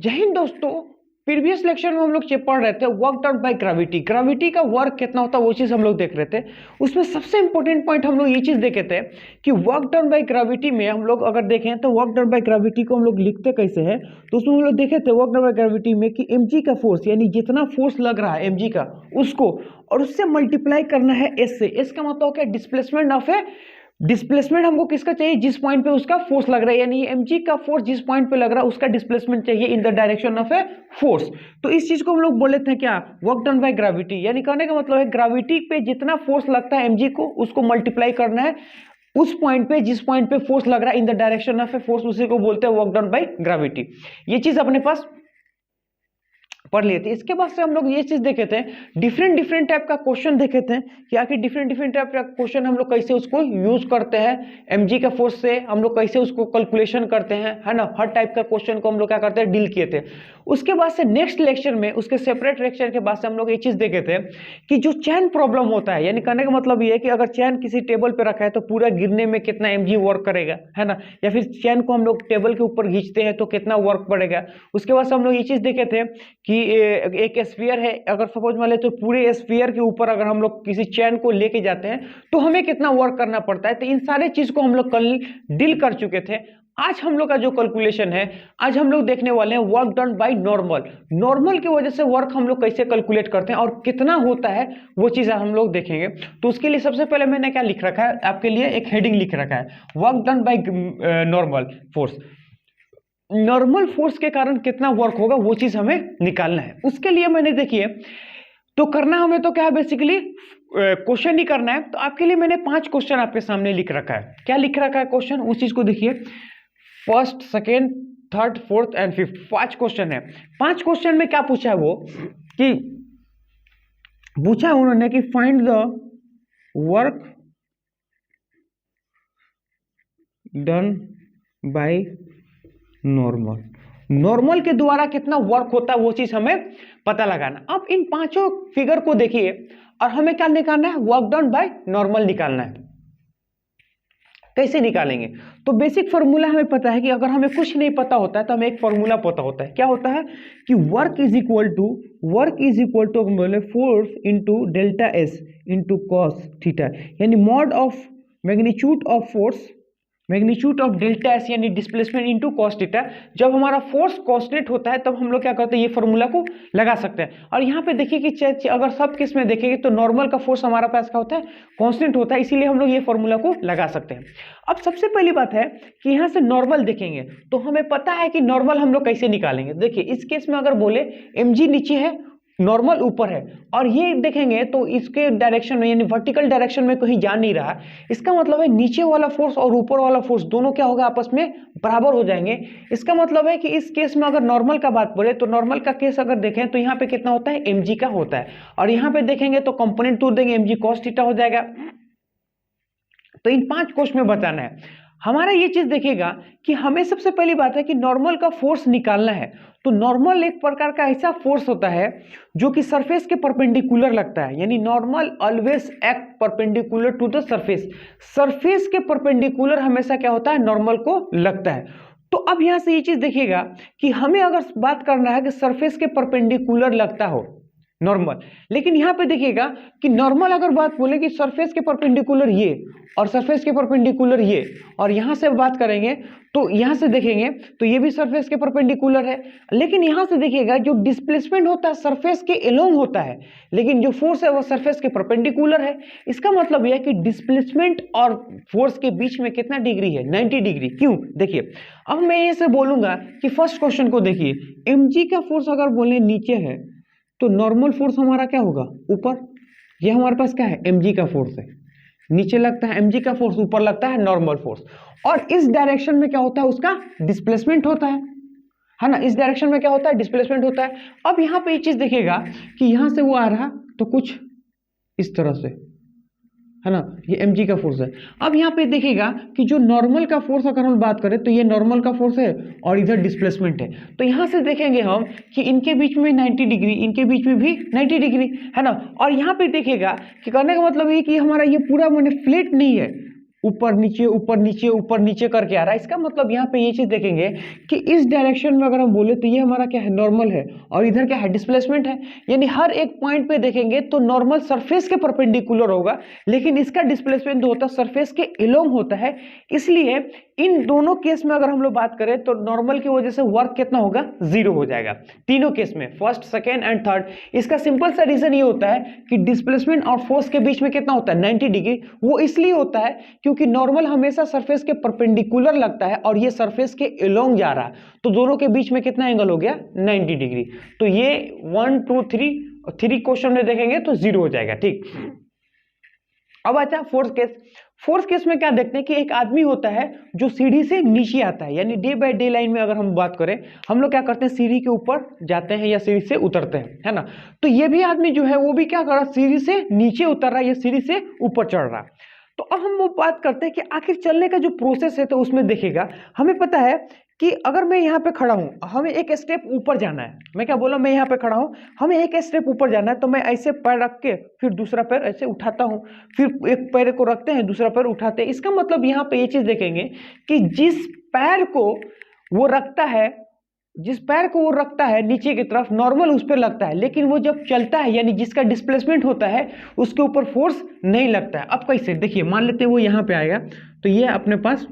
जय हिंद दोस्तों। Previous lecture में हम लोग पढ़ रहे थे work done by gravity. Gravity का वर्क कितना होता है वो चीज़ हम लोग देख रहे थे। उसमें सबसे इंपॉर्टेंट पॉइंट हम लोग ये चीज़ देखे थे कि वर्क डन बाय ग्रेविटी में हम लोग अगर देखें तो वर्क डन बाय ग्रेविटी को हम लोग लिखते कैसे हैं, तो उसमें हम लोग देखे थे वर्क डन बाय ग्रेविटी में कि mg का फोर्स यानी जितना फोर्स लग रहा है mg का उसको और उससे मल्टीप्लाई करना है s से। s का मतलब क्या, डिस्प्लेसमेंट ऑफ ए डिस्प्लेसमेंट हमको किसका चाहिए, जिस पॉइंट पे उसका फोर्स लग रहा है, यानी mg का फोर्स जिस पॉइंट पे लग रहा है उसका डिस्प्लेसमेंट चाहिए in the direction of a force. तो इस चीज को हम लोग बोले थे क्या, वर्क डन बाय ग्रेविटी। यानी कहने का मतलब है ग्रेविटी पे जितना फोर्स लगता है mg को उसको मल्टीप्लाई करना है उस पॉइंट पे जिस पॉइंट पे फोर्स लग रहा है in the direction of a force, उसी को बोलते हैं वर्क डन बाय ग्रेविटी। ये चीज अपने पास पढ़ लिए थे। इसके बाद से हम लोग ये चीज देखे थे, डिफरेंट टाइप का क्वेश्चन देखे थे कि आखिर डिफरेंट टाइप का क्वेश्चन हम लोग कैसे उसको यूज करते हैं, mg का फोर्स से हम लोग कैसे उसको कैलकुलेशन करते हैं, है ना। हर टाइप का क्वेश्चन को हम लोग क्या करते हैं, डील किए थे। उसके बाद से नेक्स्ट लेक्चर में, उसके सेपरेट लेक्चर के बाद से हम लोग ये चीज देखे थे कि जो चैन प्रॉब्लम होता है, यानी कहने का मतलब ये है कि अगर चैन किसी टेबल पे रखा है तो पूरा गिरने में कितना mg वर्क करेगा, है ना, या फिर चैन को हम लोग टेबल के ऊपर खींचते हैं तो कितना वर्क पड़ेगा। उसके बाद से हम लोग ये चीज देखे थे कि एक स्फीयर है, अगर सपोज मान ले तो पूरे स्फीयर के ऊपर अगर हम लोग किसी चैन को लेके जाते हैं तो हमें कितना वर्क करना पड़ता है। तो इन सारे चीज को हम लोग कल डील कर चुके थे। आज हम लोग का जो कैलकुलेशन है, आज हम लोग देखने वाले हैं work done by normal. Normal की वजह से वर्क हम लोग कैसे कैलकुलेट करते हैं और कितना होता है वो चीज हम लोग देखेंगे। तो उसके लिए सबसे पहले मैंने क्या लिख रखा है आपके लिए, एक हेडिंग लिख रखा है, work done by normal force. Normal force के कारण कितना वर्क होगा वो चीज हमें निकालना है। उसके लिए मैंने देखिए तो करना हमें तो क्या है, बेसिकली क्वेश्चन ही करना है। तो आपके लिए मैंने 5 क्वेश्चन आपके सामने लिख रखा है। क्या लिख रखा है क्वेश्चन, उस चीज को देखिए। First, second, third, fourth and fifth, 5 question है। 5 क्वेश्चन में क्या पूछा है वो कि पूछा है उन्होंने कि find the work done by normal. Normal के द्वारा कितना वर्क होता है वो चीज हमें पता लगाना। अब इन 5 फिगर को देखिए और हमें क्या निकालना है, वर्क डन बाय नॉर्मल निकालना है। कैसे निकालेंगे, तो बेसिक फॉर्मूला हमें पता है कि अगर हमें कुछ नहीं पता होता है तो हमें एक फॉर्मूला पता होता है। क्या होता है कि वर्क इज इक्वल टू बोले force into delta S into cos theta, यानी mod of magnitude of force, magnitude of delta S यानी डिस्प्लेसमेंट इनटू कॉस थीटा। जब हमारा फोर्स कांस्टेंट होता है तब हम लोग क्या करते हैं, ये फॉर्मूला को लगा सकते हैं। और यहाँ पे देखिए कि अगर सब केस में देखेंगे तो नॉर्मल का फोर्स हमारा पास क्या होता है, कांस्टेंट होता है, इसीलिए हम लोग ये फॉर्मूला को लगा सकते हैं। अब सबसे पहली बात है कि यहाँ से नॉर्मल देखेंगे तो हमें पता है कि नॉर्मल हम लोग कैसे निकालेंगे। देखिए इस केस में अगर बोले mg नीचे है, नॉर्मल ऊपर है, और ये देखेंगे तो इसके डायरेक्शन में यानी वर्टिकल डायरेक्शन में कहीं जा नहीं रहा। इसका मतलब है नीचे वाला फोर्स और ऊपर वाला फोर्स दोनों क्या होगा, आपस में बराबर हो जाएंगे। इसका मतलब है कि इस केस में अगर नॉर्मल का बात बोले तो नॉर्मल का केस अगर देखें तो यहाँ पे कितना होता है, mg का होता है, और यहाँ पे देखेंगे तो कंपोनेंट तोड़ देंगे mg cos थीटा हो जाएगा। तो इन 5 क्वेश्चन में बताना है हमारा ये चीज देखिएगा कि हमें सबसे पहली बात है कि नॉर्मल का फोर्स निकालना है। तो नॉर्मल एक प्रकार का ऐसा फोर्स होता है जो कि सरफेस के परपेंडिकुलर लगता है, यानी normal always act perpendicular to the surface. Surface के परपेंडिकुलर हमेशा क्या होता है, नॉर्मल को लगता है। तो अब यहां से ये चीज देखिएगा कि हमें अगर बात करना है कि सरफेस के परपेंडिकुलर लगता हो नॉर्मल, लेकिन यहां पे देखिएगा कि नॉर्मल अगर बात बोले कि सरफेस के परपेंडिकुलर ये और सरफेस के परपेंडिकुलर ये, और यहां से बात करेंगे तो यहां से देखेंगे तो ये भी सरफेस के परपेंडिकुलर है, लेकिन यहां से देखिएगा जो डिस्प्लेसमेंट होता है सरफेस के एलोंग होता है, लेकिन जो फोर्स है वो सरफेस के परपेंडिकुलर है। इसका मतलब यह है कि डिस्प्लेसमेंट और फोर्स के बीच में कितना डिग्री है, 90 डिग्री। क्यों, देखिए अब मैं ये से बोलूंगा कि फर्स्ट क्वेश्चन को देखिए, mg का फोर्स अगर बोले नीचे है तो नॉर्मल फोर्स हमारा क्या होगा, ऊपर। ये हमारे पास क्या है, mg का फोर्स है, नीचे लगता है mg का फोर्स, ऊपर लगता है नॉर्मल फोर्स। और इस डायरेक्शन में क्या होता है, उसका डिस्प्लेसमेंट होता है ना। इस डायरेक्शन में क्या होता है, डिस्प्लेसमेंट होता है। अब यहाँ पे ये चीज देखिएगा कि यहाँ से वो आ रहा तो कुछ इस तरह से, है ना, ये mg का फोर्स है। अब यहाँ पे देखिएगा कि जो नॉर्मल का फोर्स अगर हम बात करें तो ये नॉर्मल का फोर्स है और इधर डिस्प्लेसमेंट है। तो यहाँ से देखेंगे हम कि इनके बीच में 90 डिग्री, इनके बीच में भी 90 डिग्री, है ना। और यहाँ पे देखिएगा कि कहने का मतलब ये कि हमारा ये पूरा मैंने फ्लैट नहीं है, ऊपर नीचे ऊपर नीचे ऊपर नीचे करके आ रहा है। इसका मतलब यहाँ पे ये चीज देखेंगे कि इस डायरेक्शन में अगर हम बोले तो ये हमारा क्या है, नॉर्मल है, और इधर क्या है, डिस्प्लेसमेंट है। यानी हर एक पॉइंट पे देखेंगे तो नॉर्मल सरफेस के परपेंडिकुलर होगा, लेकिन इसका डिस्प्लेसमेंट जो होता है सरफेस के एलोंग होता है। इसलिए इन दोनों केस में अगर हम लोग बात करें तो नॉर्मल की वजह से वर्क कितना होगा, 0 हो जाएगा तीनों केस में, फर्स्ट, सेकेंड एंड थर्ड। इसका सिंपल सा रीजन ये होता है कि डिस्प्लेसमेंट और फोर्स के बीच में कितना होता है, 90 डिग्री। वो इसलिए होता है क्योंकि नॉर्मल हमेशा सरफेस के परपेंडिकुलर लगता है और ये सरफेस के एलोंग जा रहा है, तो दोनों के बीच में कितना एंगल हो गया, 90 डिग्री। तो ये 1 2 3 क्वेश्चन में देखेंगे तो 0 हो जाएगा। ठीक, अब अच्छा फोर्थ केस। फोर्थ केस में क्या देखते हैं कि एक आदमी होता है जो सीढ़ी से नीचे आता है, यानी डे बाय डे लाइन में अगर हम बात करें, हम लोग क्या करते हैं, सीढ़ी के ऊपर जाते हैं या सीढ़ी से उतरते हैं, है ना। तो ये भी आदमी जो है वो भी क्या कर रहा है, सीढ़ी से नीचे उतर रहा है या सीढ़ी से ऊपर चढ़ रहा है। तो अब हम वो बात करते हैं कि आखिर चलने का जो प्रोसेस है, तो उसमें देखेगा हमें पता है कि अगर मैं यहाँ पे खड़ा हूँ, हमें एक स्टेप ऊपर जाना है। मैं क्या बोला, मैं यहाँ पे खड़ा हूँ, हमें एक स्टेप ऊपर जाना है, तो मैं ऐसे पैर रख के फिर दूसरा पैर ऐसे उठाता हूँ, फिर एक पैर को रखते हैं, दूसरा पैर उठाते हैं। इसका मतलब यहाँ पे ये चीज देखेंगे कि जिस पैर को वो रखता है, जिस पैर को वो रखता है नीचे की तरफ, नॉर्मल उस पर लगता है, लेकिन वो जब चलता है यानी जिसका डिस्प्लेसमेंट होता है उसके ऊपर फोर्स नहीं लगता है। अब कैसे, देखिए मान लेते हैं वो यहाँ पे आएगा, तो ये अपने पास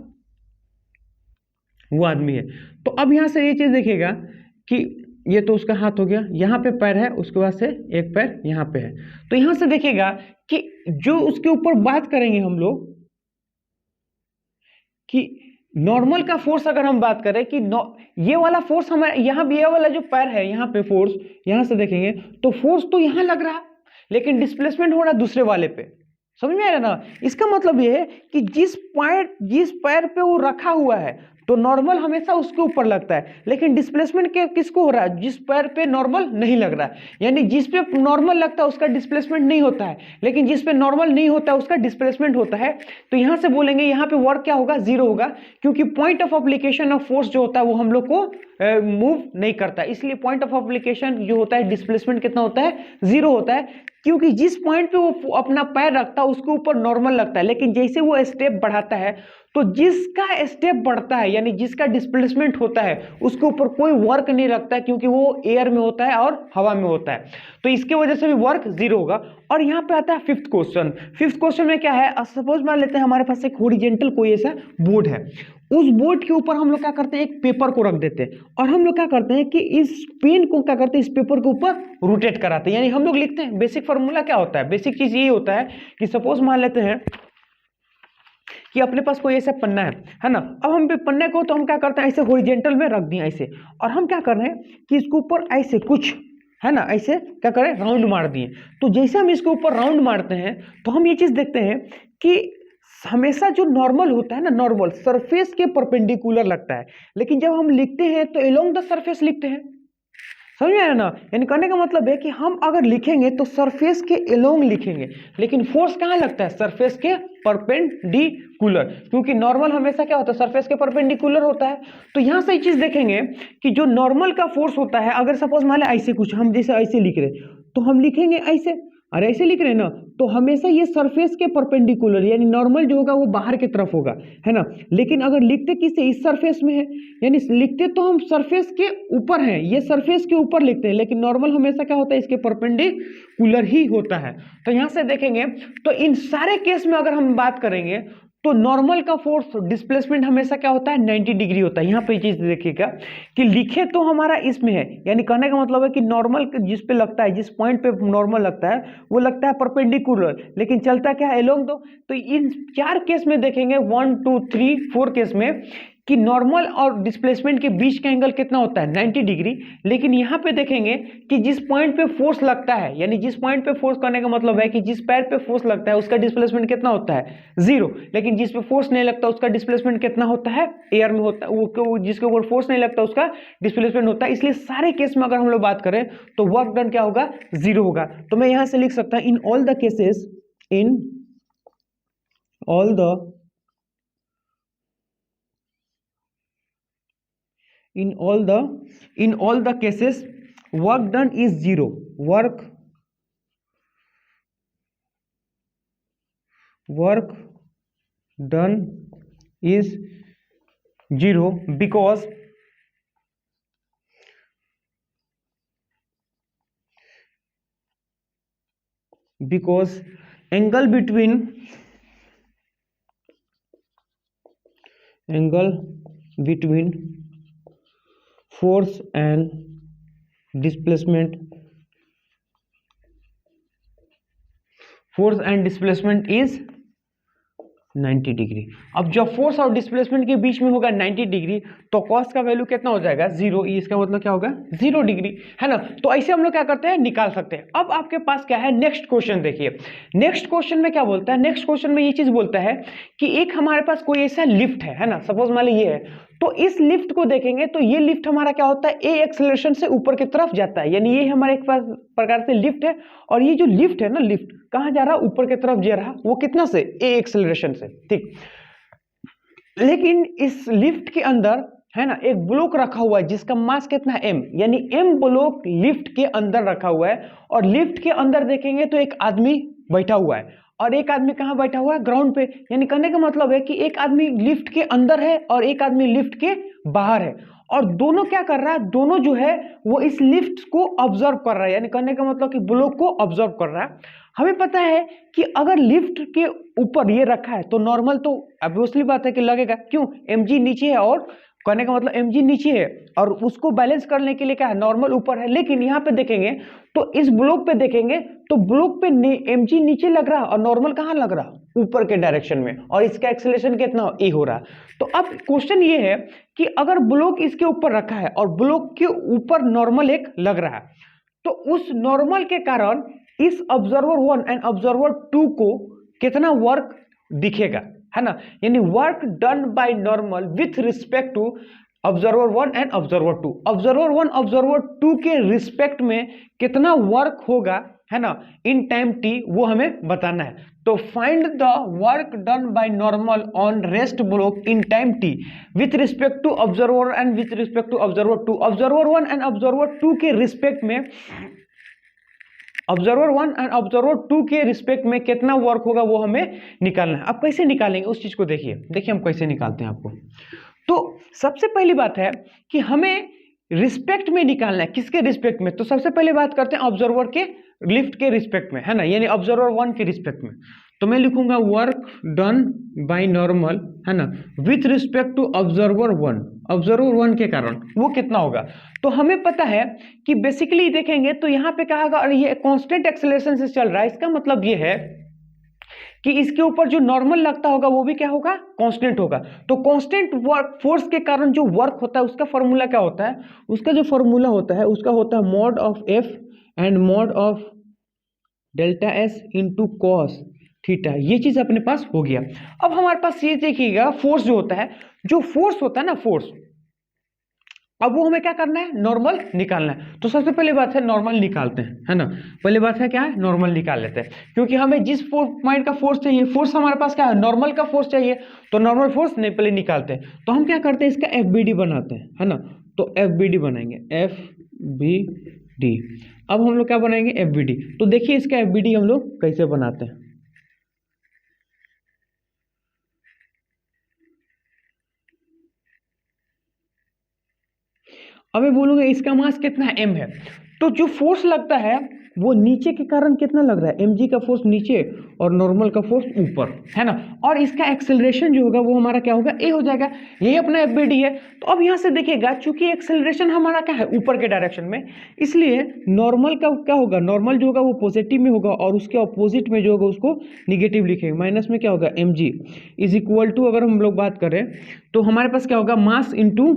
वो आदमी है। तो अब यहां से ये चीज देखेगा कि ये तो उसका हाथ हो गया, यहाँ पे पैर है, उसके बाद से एक पैर यहाँ पे है। तो यहां से देखेगा कि जो उसके ऊपर बात करेंगे हम लोग कि नॉर्मल का फोर्स, अगर हम बात करें कि ये वाला फोर्स हमारे यहाँ भी, ये वाला जो पैर है यहाँ पे फोर्स, यहां से देखेंगे तो फोर्स तो यहां लग रहा है, लेकिन डिस्प्लेसमेंट हो रहा है दूसरे वाले पे। समझ में आ रहा है ना। इसका मतलब ये है कि जिस पैर पे वो रखा हुआ है तो नॉर्मल हमेशा उसके ऊपर लगता है, लेकिन डिस्प्लेसमेंट के किसको हो रहा है, जिस पैर पे नॉर्मल नहीं लग रहा है। यानी जिस पे नॉर्मल लगता है उसका डिस्प्लेसमेंट नहीं होता है, लेकिन जिस पे नॉर्मल नहीं होता है उसका डिस्प्लेसमेंट होता है। तो यहां से बोलेंगे यहाँ पे वर्क क्या होगा, 0 होगा, क्योंकि point of application of force जो होता है वो हम लोग को मूव नहीं करता, इसलिए पॉइंट ऑफ एप्लीकेशन जो होता है डिस्प्लेसमेंट कितना होता है, 0 होता है। क्योंकि जिस पॉइंट पे वो अपना पैर रखता है उसके ऊपर नॉर्मल लगता है, लेकिन जैसे वो स्टेप बढ़ाता है तो जिसका स्टेप बढ़ता है यानी जिसका डिस्प्लेसमेंट होता है उसके ऊपर कोई वर्क नहीं रखता है, क्योंकि वो एयर में होता है और हवा में होता है, तो इसकी वजह से भी वर्क 0 होगा। और यहाँ पे आता है फिफ्थ क्वेश्चन। फिफ्थ क्वेश्चन में क्या है, सपोज मान लेते हैं हमारे पास एक हॉरिजॉन्टल कोई ऐसा बोर्ड है, उस बोर्ड के ऊपर हम लोग क्या करते हैं, एक पेपर को रख देते हैं, और हम लोग क्या करते हैं कि इस पेन को क्या करते हैं, इस पेपर के ऊपर रोटेट कराते हैं, यानी हम लोग लिखते हैं। बेसिक फॉर्मूला क्या होता है, बेसिक चीज ये होता है कि सपोज मान लेते हैं कि अपने पास कोई ऐसा पन्ना है ना। अब हम पन्ने को तो हम क्या करते हैं, ऐसे हॉरिजॉन्टल में रख दिया ऐसे, और हम क्या कर रहे हैं कि इसके ऊपर ऐसे कुछ है ना, ऐसे क्या करें, राउंड मार दिए। तो जैसे हम इसके ऊपर राउंड मारते हैं तो हम ये चीज देखते हैं कि हमेशा जो नॉर्मल होता है ना, नॉर्मल सरफेस के परपेंडिकुलर लगता है, लेकिन जब हम लिखते हैं तो एलोंग द सरफेस लिखते हैं। समझ में आया ना। यानी कहने का मतलब है कि हम अगर लिखेंगे तो सरफेस के एलोंग लिखेंगे, लेकिन फोर्स कहाँ लगता है, सरफेस के परपेंडिकुलर, क्योंकि नॉर्मल हमेशा क्या होता है, सरफेस के परपेंडिकुलर होता है। तो यहां से ये चीज देखेंगे कि जो नॉर्मल का फोर्स होता है, अगर सपोज मान लें ऐसे कुछ हम जैसे ऐसे लिख रहे तो हम लिखेंगे ऐसे, और ऐसे लिख रहे हैं ना, तो हमेशा ये सरफेस के परपेंडिकुलर यानी नॉर्मल जो होगा वो बाहर की तरफ होगा, है ना। लेकिन अगर लिखते किससे, इस सरफेस में है, यानी लिखते तो हम सरफेस के ऊपर हैं, ये सरफेस के ऊपर लिखते हैं, लेकिन नॉर्मल हमेशा क्या होता है, इसके परपेंडिकुलर ही होता है। तो यहां से देखेंगे तो इन सारे केस में अगर हम बात करेंगे तो नॉर्मल का फोर्स डिस्प्लेसमेंट हमेशा क्या होता है, 90 डिग्री होता है। यहाँ पे चीज देखिएगा कि लिखे तो हमारा इसमें है, यानी कहने का मतलब है कि नॉर्मल जिस पे लगता है, जिस पॉइंट पे नॉर्मल लगता है वो लगता है परपेंडिकुलर, लेकिन चलता क्या है, एलोंग दो। तो इन 4 केस में देखेंगे 1 2 3 4 केस में कि नॉर्मल और डिस्प्लेसमेंट के बीच का एंगल कितना होता है, 90 डिग्री। लेकिन यहाँ पे देखेंगे कि जिस पॉइंट पे फोर्स लगता है, यानी जिस पॉइंट पे फोर्स करने का मतलब है कि जिस पैर पे फोर्स लगता है उसका डिस्प्लेसमेंट कितना होता है, 0, लेकिन जिस पे फोर्स नहीं लगता उसका डिस्प्लेसमेंट कितना होता है, एयर में होता है, वो जिसके ऊपर फोर्स नहीं लगता उसका डिस्प्लेसमेंट होता है। इसलिए सारे केस में अगर हम लोग बात करें तो वर्क डन क्या होगा, 0 होगा। तो मैं यहां से लिख सकता हूं in all the cases, in all the cases work done is 0, work done is 0 because angle between force and displacement is 90 degree. अब जब फोर्स और डिस्प्लेसमेंट के बीच में होगा 90 डिग्री तो कॉस का वैल्यू कितना हो जाएगा 0। इसका मतलब क्या होगा 0 डिग्री, है ना। तो ऐसे हम लोग क्या करते हैं निकाल सकते हैं। अब आपके पास क्या है नेक्स्ट क्वेश्चन देखिए। नेक्स्ट क्वेश्चन में क्या बोलता है, नेक्स्ट क्वेश्चन में ये चीज बोलता है कि एक हमारे पास कोई ऐसा लिफ्ट है ना, सपोज मान ली ये है, तो इस लिफ्ट को देखेंगे तो ये लिफ्ट हमारा क्या होता है ए एक्सेलरेशन से ऊपर की तरफ जाता है, यानी ये हमारे एक प्रकार से लिफ्ट है। और ये जो लिफ्ट है ना, लिफ्ट कहां जा रहा है ऊपर की तरफ जा रहा, वो कितना से ए एक्सेलरेशन से, ठीक। लेकिन इस लिफ्ट के अंदर है ना एक ब्लॉक रखा हुआ है जिसका मास कितना है m, यानी m ब्लॉक लिफ्ट के अंदर रखा हुआ है। और लिफ्ट के अंदर देखेंगे तो एक आदमी बैठा हुआ है और एक आदमी कहां बैठा हुआ है ग्राउंड पे। यानी कहने का मतलब है कि एक आदमी लिफ्ट के अंदर है और एक आदमी लिफ्ट के बाहर है, और दोनों क्या कर रहा है, दोनों जो है वो इस लिफ्ट को ऑब्जर्व कर रहा है। यानी कहने का मतलब कि ब्लॉक को ऑब्जर्व कर रहा है। हमें पता है कि अगर लिफ्ट के ऊपर ये रखा है तो नॉर्मल तो ऑब्वियसली बात है कि लगेगा, क्यों mg नीचे है, और कहने का मतलब mg नीचे है और उसको बैलेंस करने के लिए क्या है नॉर्मल ऊपर है। लेकिन यहाँ पे देखेंगे तो इस ब्लॉक पे देखेंगे तो ब्लॉक पे mg नीचे लग रहा और नॉर्मल कहाँ लग रहा ऊपर के डायरेक्शन में, और इसका एक्सेलरेशन कितना ए हो रहा। तो अब क्वेश्चन ये है कि अगर ब्लॉक इसके ऊपर रखा है और ब्लॉक के ऊपर नॉर्मल एक लग रहा है, तो उस नॉर्मल के कारण इस ऑब्जर्वर 1 एंड ऑब्जर्वर 2 को कितना वर्क दिखेगा, है ना। यानी work done by normal with respect to observer 1 and observer 2। Observer 1 observer 2 के रिस्पेक्ट में कितना वर्क होगा, है ना, इन टाइम t, वो हमें बताना है। तो find the work done by normal on rest block in time t with respect to observer and with respect to observer 2। Observer 1 and observer 2 के रिस्पेक्ट में, ऑब्जर्वर 1 एंड ऑब्जर्वर 2 के रिस्पेक्ट में कितना वर्क होगा वो हमें निकालना है। अब कैसे निकालेंगे उस चीज को देखिए हम कैसे निकालते हैं आपको। तो सबसे पहली बात है कि हमें रिस्पेक्ट में निकालना है। किसके रिस्पेक्ट में, तो सबसे पहले बात करते हैं ऑब्जर्वर के लिफ्ट के रिस्पेक्ट में, है ना, यानी ऑब्जर्वर 1 के रिस्पेक्ट में। तो मैं लिखूंगा वर्क डन बाय नॉर्मल, है ना, with respect to observer 1। Observer 1 के कारण वो कितना होगा, तो हमें पता है कि बेसिकली देखेंगे तो यहाँ पे कहा और ये कांस्टेंट एक्सेलरेशन से चल रहा है। इसका मतलब ये है कि इसके ऊपर जो नॉर्मल लगता होगा वो भी क्या होगा कांस्टेंट होगा। तो कांस्टेंट वर्क फोर्स के कारण जो वर्क होता है उसका फॉर्मूला क्या होता है, उसका जो फॉर्मूला होता है उसका होता है mod of F and mod of delta S into cos theta. ये चीज अपने पास हो गया। अब हमारे पास ये देखिएगा फोर्स जो होता है, जो फोर्स होता है ना फोर्स, अब वो हमें क्या करना है नॉर्मल निकालना है। तो सबसे पहले बात है नॉर्मल निकालते हैं, है ना। पहले बात है क्या है नॉर्मल निकाल लेते हैं, क्योंकि हमें जिस पॉइंट का फोर्स चाहिए, फोर्स हमारे पास क्या है नॉर्मल का फोर्स चाहिए, तो नॉर्मल फोर्स नहीं पहले निकालते हैं। तो हम क्या करते हैं इसका एफबीडी बनाते हैं, है ना। तो एफबीडी बनाएंगे एफबीडी। अब हम लोग क्या बनाएंगे एफबीडी। तो देखिए इसका एफबीडी हम लोग कैसे बनाते हैं। अब मैं बोलूंगा इसका मास कितना है m है, तो जो फोर्स लगता है वो नीचे के कारण कितना लग रहा है mg का फोर्स नीचे और नॉर्मल का फोर्स ऊपर, है ना। और इसका एक्सेलरेशन जो होगा वो हमारा क्या होगा a हो जाएगा। यही अपना एफबीडी है। तो अब यहाँ से देखिएगा चूंकि एक्सेलरेशन हमारा क्या है ऊपर के डायरेक्शन में, इसलिए नॉर्मल का क्या होगा, नॉर्मल जो होगा वो पॉजिटिव में होगा और उसके अपोजिट में जो होगा उसको निगेटिव लिखेंगे। माइनस में क्या होगा mg इज इक्वल टू, अगर हम लोग बात करें तो हमारे पास क्या होगा मास इंटू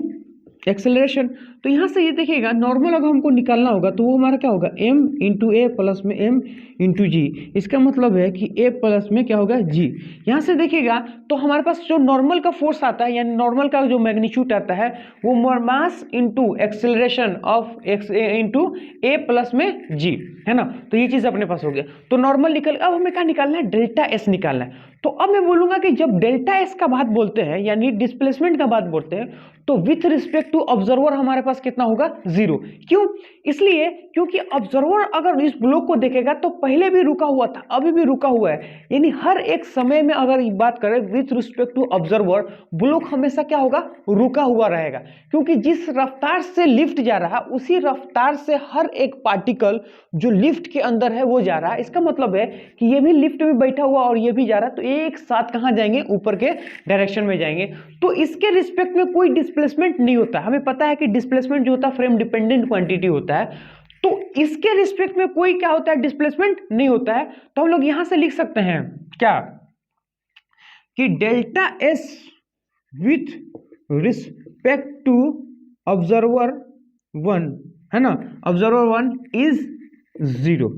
एक्सेलरेशन। तो यहाँ से ये देखिएगा नॉर्मल अगर हमको निकालना होगा तो वो हमारा क्या होगा m इंटू ए प्लस में m इंटू जी। इसका मतलब है कि a प्लस में क्या होगा g। यहाँ से देखिएगा तो हमारे पास जो नॉर्मल का फोर्स आता है यानी नॉर्मल का जो मैग्नीट्यूड आता है वो mass into acceleration of x into A plus में g, है ना। तो ये चीज़ अपने पास हो गया। तो नॉर्मल निकल, अब हमें क्या निकालना है डेल्टा एस निकालना है। तो अब मैं बोलूंगा कि जब डेल्टा एस का बात बोलते हैं यानी डिस्प्लेसमेंट का बात बोलते हैं तो विथ रिस्पेक्ट टू ऑब्जर्वर हमारे पास पास कितना होगा 0। क्यों? इसलिए क्योंकि ऑब्जर्वर अगर इस ब्लॉक को देखेगा तो पहले भी रुका हुआ था, अभी भी रुका हुआ है, यानी हर एक समय में अगर बात करें with respect to observer, block हमेशा क्या होगा, रुका हुआ रहेगा। क्योंकि जिस रफ्तार से लिफ्ट जा रहा है उसी रफ्तार से हर एक पार्टिकल जो लिफ्ट के अंदर है वो जा रहा है। इसका मतलब है कि ये भी लिफ्ट में बैठा हुआ और ये भी जा रहा है, तो एक साथ कहाँ जाएंगे, ऊपर के डायरेक्शन में जाएंगे। तो इसके रिस्पेक्ट में कोई डिस्प्लेसमेंट नहीं होता। हमें पता है कि डिस्प्लेसमेंट जो होता है फ्रेम डिपेंडेंट क्वांटिटी होता है, तो इसके रिस्पेक्ट में कोई क्या होता है, डिस्प्लेसमेंट नहीं होता है। तो हम लोग यहां से लिख सकते हैं क्या, कि delta S with respect to observer 1, है ना, ऑब्जर्वर 1 इज 0।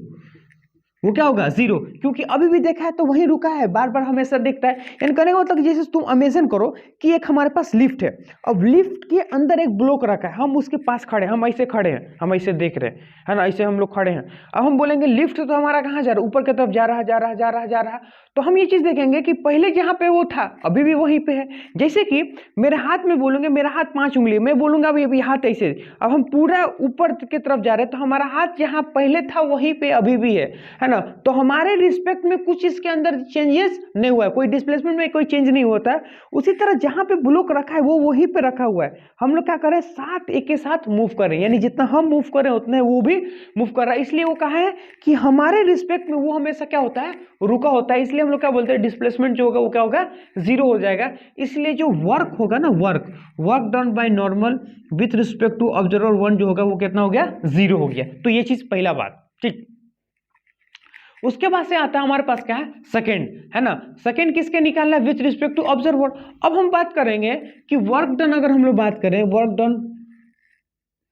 वो क्या होगा, 0, क्योंकि अभी भी देखा है तो वहीं रुका है, बार बार हमेशा देखता है। यानी कहने का मतलब जैसे तुम इमेजिन करो कि एक हमारे पास लिफ्ट है, अब लिफ्ट के अंदर एक ब्लॉक रखा है, हम उसके पास खड़े हैं, हम ऐसे खड़े हैं, हम ऐसे देख रहे हैं, है ना, ऐसे हम लोग खड़े हैं। अब हम बोलेंगे लिफ्ट तो हमारा कहाँ जा रहा है, ऊपर की तरफ जा रहा है, जा रहा है, जा रहा है, जा रहा है। तो हम ये चीज देखेंगे कि पहले जहाँ पे वो था अभी भी वहीं पे है। जैसे कि मेरे हाथ में बोलूंगे, मेरा हाथ 5 उंगली, मैं बोलूंगा अभी हाथ ऐसे, अब हम पूरा ऊपर की तरफ जा रहे हैं, तो हमारा हाथ जहाँ पहले था वहीं पे अभी भी है ना। तो हमारे रिस्पेक्ट में कुछ इसके अंदर चेंजेस नहीं हुआ है, कोई डिस्प्लेसमेंट में कोई चेंज नहीं होता है। उसी तरह जहाँ पे ब्लॉक रखा है वो वहीं पे रखा हुआ है। हम लोग क्या करें, साथ एक के साथ मूव करें, यानी जितना हम मूव करें उतने वो भी मूव कर रहा है। इसलिए वो कहा है कि हमारे रिस्पेक्ट में वो हमेशा क्या होता है, रुका होता है। इसलिए हम लोग क्या बोलते हैं, डिस्प्लेसमेंट जो होगा वो क्या होगा, 0 हो जाएगा। इसलिए जो वर्क होगा ना, work done by normal with respect to observer 1 जो होगा वो कितना हो गया, 0 हो गया। तो ये चीज पहला बात, ठीक। उसके बाद से आता है हमारे पास क्या है, सेकंड, है ना। सेकंड किसके निकालना है, विथ रिस्पेक्ट टू ऑब्जर्वर। अब हम बात करेंगे कि वर्क डन, अगर हम लोग बात करें work done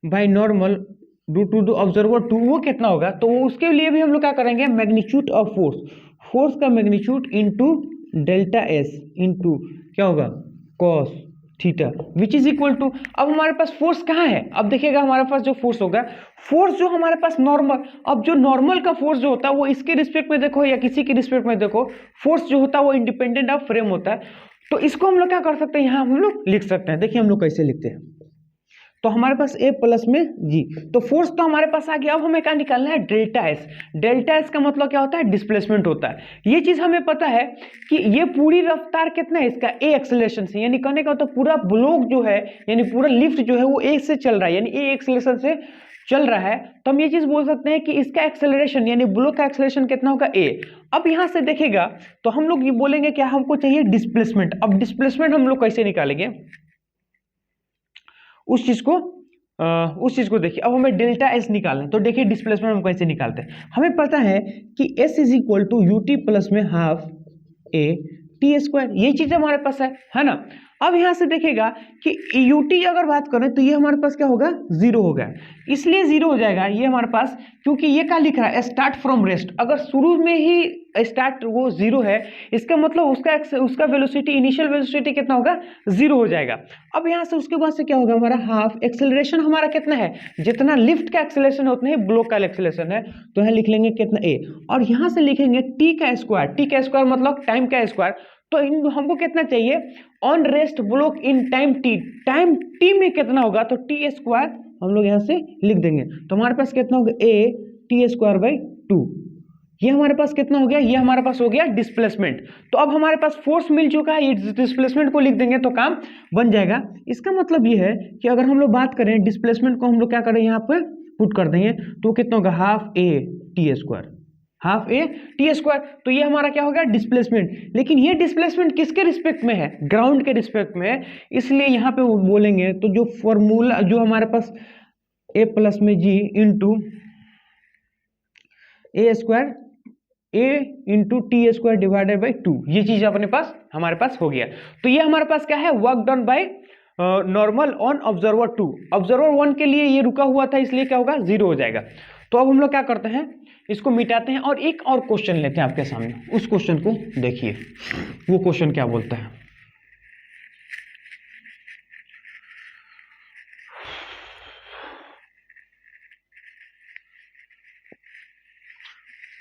by normal due to the observer 2, वो कितना होगा। तो उसके लिए भी हम लोग क्या करेंगे, मैग्नीट्यूड ऑफ फोर्स का magnitude into delta S into क्या होगा, cos theta, which is equal to, अब हमारे पास फोर्स कहाँ है, अब देखिएगा हमारे पास जो फोर्स होगा, फोर्स जो हमारे पास नॉर्मल, अब जो नॉर्मल का फोर्स जो होता है वो इसके रिस्पेक्ट में देखो या किसी के रिस्पेक्ट में देखो, फोर्स जो होता है वो इंडिपेंडेंट ऑफ फ्रेम होता है। तो इसको हम लोग क्या कर सकते हैं, यहाँ हम लोग लिख सकते हैं। देखिए हम लोग कैसे लिखते हैं, तो हमारे पास A प्लस में जी, तो फोर्स तो हमारे पास आ गया। अब हमें क्या निकालना है, डेल्टा एस। डेल्टा एस का मतलब क्या होता है, डिस्प्लेसमेंट होता है। ये चीज हमें पता है कि ये पूरी रफ्तार कितना है इसका, A एक्सेलरेशन से, यानी कहने का तो पूरा ब्लॉक जो है, यानी पूरा लिफ्ट जो है वो A से चल रहा है, यानी A एक्सेलरेशन से चल रहा है। तो हम ये चीज बोल सकते हैं कि इसका एक्सेलरेशन यानी ब्लॉक का एक्सेलरेशन कितना होगा, A। अब यहां से देखेगा तो हम लोग ये बोलेंगे क्या, हमको चाहिए डिस्प्लेसमेंट। अब डिस्प्लेसमेंट हम लोग कैसे निकालेंगे, उस चीज को देखिए। अब हमें डेल्टा एस निकालना है, तो देखिए डिस्प्लेसमेंट हम कैसे निकालते हैं। हमें पता है कि S is equal to u t plus में हाफ ए टी स्क्वायर, ये चीज हमारे पास है ना। अब यहां से देखेगा कि यू टी अगर बात करें तो ये हमारे पास क्या होगा, 0 होगा, इसलिए 0 हो जाएगा ये हमारे पास, क्योंकि ये क्या लिख रहा है, स्टार्ट फ्रॉम रेस्ट। अगर शुरू में ही स्टार्ट वो 0 है, इसका मतलब उसका वेलोसिटी, इनिशियल वेलोसिटी कितना होगा, 0 हो जाएगा। अब यहाँ से उसके बाद से क्या होगा, हमारा हाफ एक्सेलरेशन हमारा कितना है, जितना लिफ्ट का एक्सेलरेशन है उतना ही ब्लॉक का एक्सेलरेशन है, तो यहाँ लिख लेंगे कितना ए, और यहाँ से लिखेंगे टी का स्क्वायर। टी का स्क्वायर मतलब टाइम का स्क्वायर। तो हमको कितना चाहिए, on rest block in time T, time T में कितना होगा, तो टी स्क्वायर हम लोग यहाँ से लिख देंगे। तो हमारे पास कितना होगा, ए टी स्क्वायर बाई 2। ये हमारे पास कितना हो गया, ये हमारे पास हो गया डिस्प्लेसमेंट। तो अब हमारे पास फोर्स मिल चुका है, ये डिस्प्लेसमेंट को लिख देंगे तो काम बन जाएगा। इसका मतलब ये है कि अगर हम लोग बात करें डिस्प्लेसमेंट को हम लोग क्या करें, यहाँ पे पुट कर देंगे, तो कितना होगा, half a t square, half a t square. तो ये हमारा क्या होगा, डिस्प्लेसमेंट। लेकिन ये डिस्प्लेसमेंट किसके रिस्पेक्ट में है, ग्राउंड के रिस्पेक्ट में है, इसलिए यहाँ पे बोलेंगे तो जो फॉर्मूला जो हमारे पास ए प्लस में G into A square A into T square divided by 2, ये चीज अपने पास हमारे पास हो गया। तो ये हमारे पास क्या है, work done by normal on observer 2। Observer 1 के लिए ये रुका हुआ था, इसलिए क्या होगा, 0 हो जाएगा। तो अब हम लोग क्या करते हैं, इसको मिटाते हैं और एक और क्वेश्चन लेते हैं आपके सामने। उस क्वेश्चन को देखिए, वो क्वेश्चन क्या बोलता है।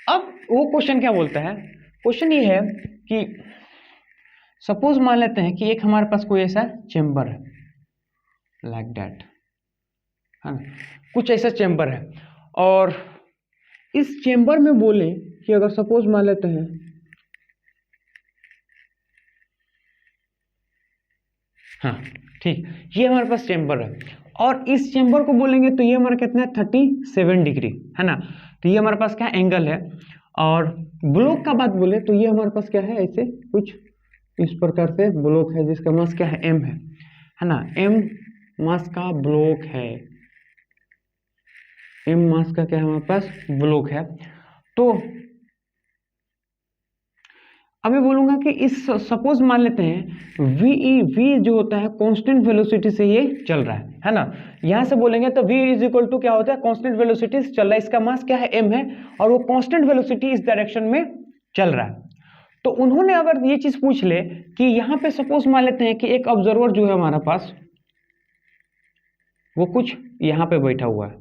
अब वो क्वेश्चन क्या बोलता है, क्वेश्चन ये है कि सपोज मान लेते हैं कि एक हमारे पास कोई ऐसा चेंबर है लाइक दैट, है ना, कुछ ऐसा चेम्बर है। और इस चेम्बर में बोले कि अगर सपोज मान लेते हैं हाँ ठीक, ये हमारे पास चेम्बर है और इस चेम्बर को बोलेंगे तो ये हमारा कितना है 37 डिग्री, है ना। तो ये हमारे पास क्या एंगल है। और ब्लॉक का बात बोले तो ये हमारे पास क्या है, ऐसे कुछ इस प्रकार से ब्लॉक है जिसका मास क्या है m है ना, m मास का ब्लॉक है, m मास का क्या है हमारे पास ब्लॉक है। तो अब मैं बोलूंगा कि इस सपोज मान लेते हैं v जो होता है कांस्टेंट वेलोसिटी से ये चल रहा है ना। यहां से बोलेंगे तो v इज इक्वल टू क्या होता है, कांस्टेंट वेलोसिटी से चल रहा है, इसका मास क्या है m है और वो कांस्टेंट वेलोसिटी इस डायरेक्शन में चल रहा है। तो उन्होंने अगर ये चीज पूछ ले कि यहाँ पे सपोज मान लेते हैं कि एक ऑब्जर्वर जो है हमारा पास वो कुछ यहाँ पे बैठा हुआ है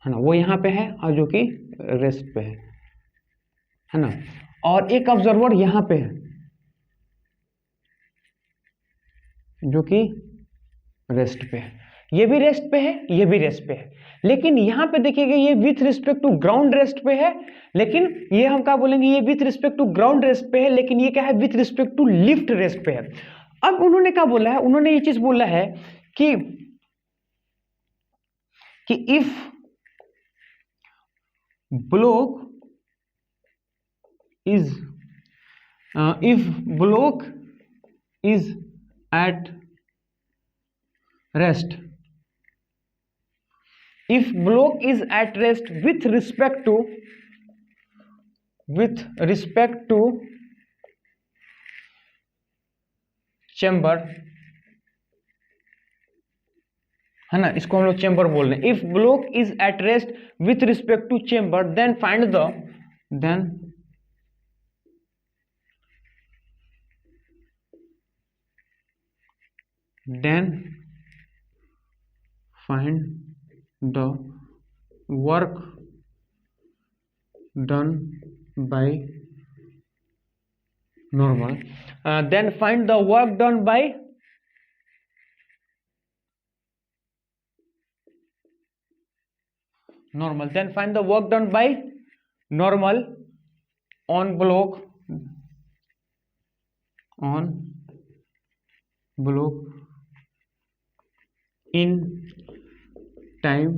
ना, वो यहाँ पे है और जो कि रेस्ट पे है ना, और एक ऑब्जर्वर यहाँ पे है जो कि रेस्ट पे है, ये भी रेस्ट पे है, ये भी रेस्ट पे है। लेकिन यहाँ पे देखिएगा ये with respect to ground rest पे है, लेकिन ये हम क्या बोलेंगे, ये with respect to ground rest पे है, लेकिन ये क्या है with respect to lift rest पे है। अब उन्होंने क्या बोला है, उन्होंने ये चीज बोला है कि if block is at rest, if block is at rest with respect to chamber, है ना, इसको हम लोग चेम्बर बोल रहे हैं। If block is at rest with respect to chamber then find the work done by normal, then find the work done by normal, then find the work done by normal on block in time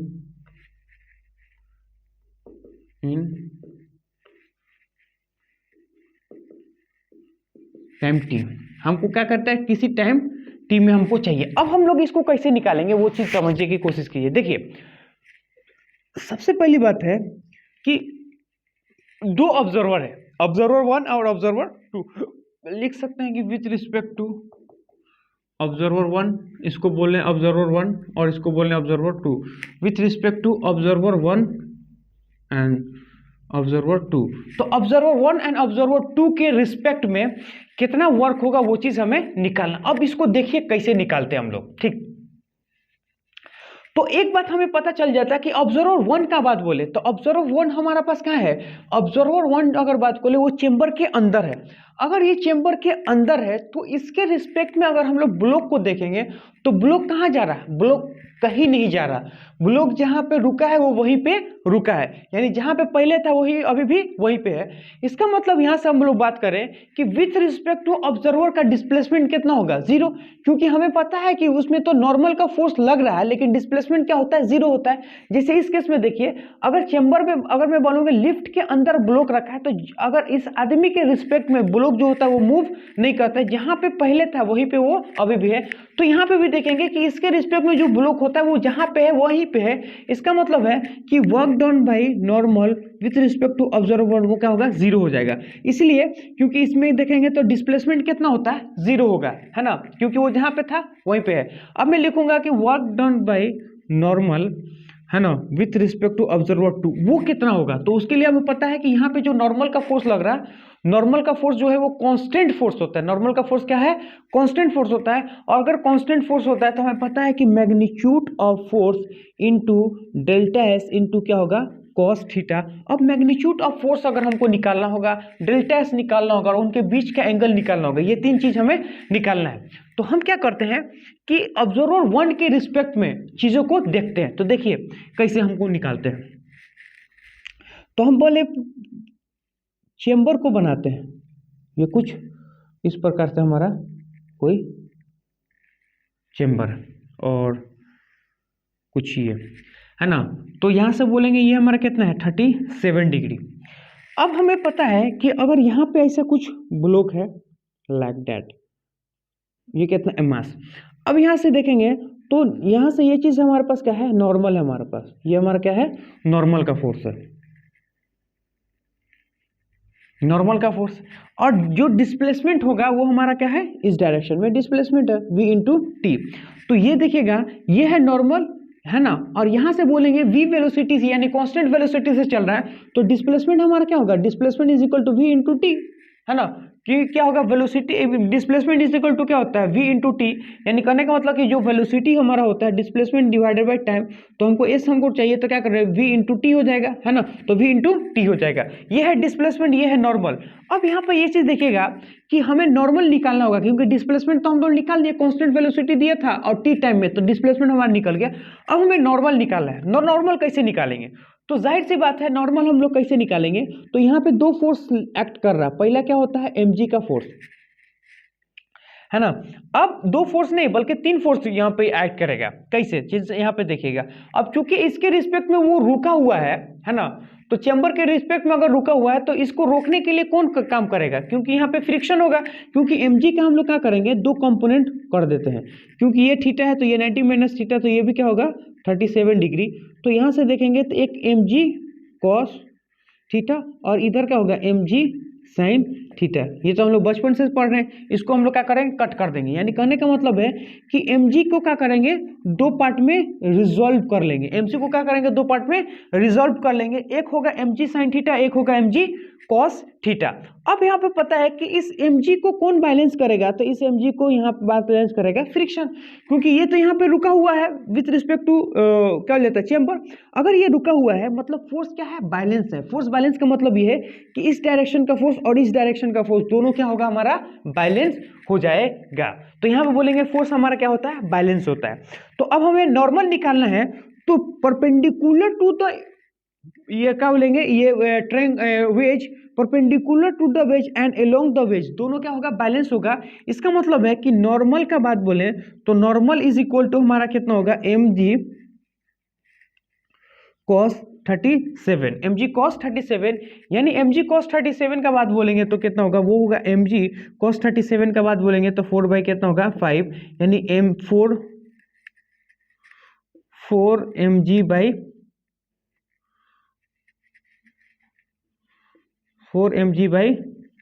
t, हमको क्या करता है किसी time t में हमको चाहिए। अब हम लोग इसको कैसे निकालेंगे वो चीज समझने की कोशिश कीजिए। देखिए सबसे पहली बात है कि दो ऑब्जर्वर है, ऑब्जर्वर 1 और ऑब्जर्वर 2, लिख सकते हैं कि विथ रिस्पेक्ट टू ऑब्जर्वर 1, इसको बोल रहे हैं ऑब्जर्वर 1 और इसको बोल रहे हैं observer 2, with respect to observer 1 and observer 2। तो ऑब्जर्वर 1 एंड ऑब्जर्वर 2 के रिस्पेक्ट में कितना वर्क होगा वो चीज हमें निकालना। अब इसको देखिए कैसे निकालते हैं हम लोग, ठीक। तो एक बात हमें पता चल जाता है कि ऑब्जर्वर 1 का बात बोले तो ऑब्जर्वर 1 हमारा पास कहाँ है, ऑब्जर्वर 1 अगर बात बोले वो चेंबर के अंदर है। अगर ये चेंबर के अंदर है तो इसके रिस्पेक्ट में अगर हम लोग ब्लॉक को देखेंगे तो ब्लॉक कहाँ जा रहा है, ब्लॉक कहीं नहीं जा रहा, ब्लॉक जहां पे रुका है वो वहीं पे रुका है, यानी जहां पे पहले था वही अभी भी वहीं पे है। इसका मतलब यहां से हम लोग बात करें कि विथ रिस्पेक्ट टू ऑब्जर्वर का डिस्प्लेसमेंट कितना होगा, 0, क्योंकि हमें पता है कि उसमें तो नॉर्मल का फोर्स लग रहा है लेकिन डिस्प्लेसमेंट क्या होता है, 0 होता है। जैसे इस केस में देखिए अगर चेंबर में अगर मैं बोलूंगा लिफ्ट के अंदर ब्लॉक रखा है तो अगर इस आदमी के रिस्पेक्ट में ब्लॉक जो होता है वो मूव नहीं करता है, जहां पे पहले था वहीं पे वो अभी भी है। तो यहाँ पे भी देखेंगे कि इसके रिस्पेक्ट में जो ब्लॉक होता है वो जहां पे है वहीं पे है। इसका मतलब है कि work done by normal with respect to observer वो क्या होगा, 0 हो जाएगा। इसलिए क्योंकि इसमें देखेंगे तो डिस्प्लेसमेंट कितना होता है, 0 होगा, है ना, क्योंकि वो जहां पे था वहीं पे है। अब मैं लिखूंगा कि वर्क डन बाय नॉर्मल, है ना, विथ रिस्पेक्ट टू ऑब्जर्वर 2 वो कितना होगा। तो उसके लिए हमें पता है कि यहाँ पे जो नॉर्मल का फोर्स लग रहा है, नॉर्मल का फोर्स जो है वो कांस्टेंट फोर्स होता है। नॉर्मल का फोर्स क्या है, कांस्टेंट फोर्स होता है। और अगर कांस्टेंट फोर्स होता है तो हमें पता है कि magnitude of force into delta S into क्या होगा, कॉस थीटा। अब मैग्नीट्यूड ऑफ फोर्स अगर हमको निकालना होगा, डेल्टा एस निकालना होगा और उनके बीच का एंगल निकालना होगा, ये तीन चीज हमें निकालना है। तो हम क्या करते हैं कि ऑब्जर्वर वन के रिस्पेक्ट में चीजों को देखते हैं। तो देखिए कैसे हमको निकालते हैं। तो हम बोले चेंबर को बनाते हैं, ये कुछ इस प्रकार से हमारा कोई चेंबर और कुछ ये है ना। तो यहाँ से बोलेंगे ये हमारा कितना है 37 डिग्री। अब हमें पता है कि अगर यहाँ पे ऐसा कुछ ब्लॉक है लाइक दैट, ये कितना एमास। अब यहाँ से देखेंगे तो यहाँ से ये चीज़ हमारे पास क्या है, नॉर्मल है हमारे पास, ये हमारा क्या है, नॉर्मल का फोर्स है, नॉर्मल का फोर्स। और जो डिस्प्लेसमेंट होगा वो हमारा क्या है, इस डायरेक्शन में डिस्प्लेसमेंट है v इंटू टी। तो ये देखिएगा ये है नॉर्मल, है ना। और यहां से बोलेंगे v वेलोसिटी से यानी कांस्टेंट वेलोसिटी से चल रहा है, तो डिस्प्लेसमेंट हमारा क्या होगा, displacement is equal to v into टी, है ना। कि क्या होगा, velocity displacement is equal to क्या होता है, v इंटू टी। यानी कहने का मतलब कि जो वेलोसिटी हमारा होता है डिस्प्लेसमेंट डिवाइडेड बाय टाइम, तो हमको एस हमको चाहिए तो क्या कर रहे हैं, v इंटू टी हो जाएगा, है ना। तो v इंटू टी हो जाएगा। ये है डिस्प्लेसमेंट, ये है नॉर्मल। अब यहाँ पर ये चीज देखिएगा कि हमें नॉर्मल निकालना होगा, क्योंकि डिस्प्लेसमेंट तो हम लोग निकाल दिए, कांस्टेंट वेलोसिटी दिया था और टी टाइम में, तो डिस्प्लेसमेंट हमारा निकल गया। अब हमें नॉर्मल निकालना है। नॉर्मल कैसे निकालेंगे, तो जाहिर सी बात है नॉर्मल हम लोग कैसे निकालेंगे। तो यहाँ पे दो फोर्स एक्ट कर रहा है, पहला क्या होता है mg का फोर्स, है ना। अब दो फोर्स नहीं बल्कि तीन फोर्स यहाँ पे एक्ट करेगा। कैसे चीज यहाँ पे देखिएगा। अब चूंकि इसके रिस्पेक्ट में वो रुका हुआ है ना। तो चैम्बर के रिस्पेक्ट में अगर रुका हुआ है तो इसको रोकने के लिए कौन काम करेगा, क्योंकि यहाँ पे फ्रिक्शन होगा। क्योंकि mg का हम लोग क्या करेंगे, दो कंपोनेंट कर देते हैं, क्योंकि ये थीटा है तो ये 90 माइनस थीटा, तो ये भी क्या होगा 37 डिग्री। तो यहाँ से देखेंगे तो एक mg कॉस थीटा और इधर क्या होगा mg साइन थीटा। ये तो हम लोग बचपन से पढ़ रहे हैं, इसको हम लोग क्या करेंगे, कट कर देंगे। यानी कहने का मतलब है कि mg को क्या करेंगे, दो पार्ट में रिजॉल्व कर लेंगे। mg को क्या करेंगे, दो पार्ट में रिजॉल्व कर लेंगे। एक होगा mg साइन थीटा, एक होगा mg कॉस थीटा। अब यहाँ पे पता है कि इस mg को कौन बैलेंस करेगा, तो इस mg को यहाँ पे बैलेंस करेगा फ्रिक्शन, क्योंकि ये तो यहाँ पे रुका हुआ है विथ रिस्पेक्ट टू क्या लेता है चेंबर। अगर ये रुका हुआ है मतलब फोर्स क्या है, बैलेंस है। फोर्स बैलेंस का मतलब ये है कि इस डायरेक्शन का फोर्स और इस डायरेक्शन का फोर्स दोनों क्या होगा, हमारा बैलेंस हो जाएगा। तो यहाँ पे बोलेंगे फोर्स हमारा क्या होता है, बैलेंस होता है। तो अब हमें नॉर्मल निकालना है, तो परपेंडिकुलर टू द, ये क्या बोलेंगे, ये wedge perpendicular to the wedge and along the wedge, दोनों क्या होगा, बैलेंस होगा। इसका मतलब है कि नॉर्मल का बात बोले तो नॉर्मल इज इक्वल टू हमारा कितना होगा, mg cos 37, mg cos 37। यानी mg cos 37 का बात बोलेंगे तो कितना होगा, वो होगा mg cos 37 का बात बोलेंगे तो 4 बाई कितना होगा 5, यानी m4 mg by 4 mg by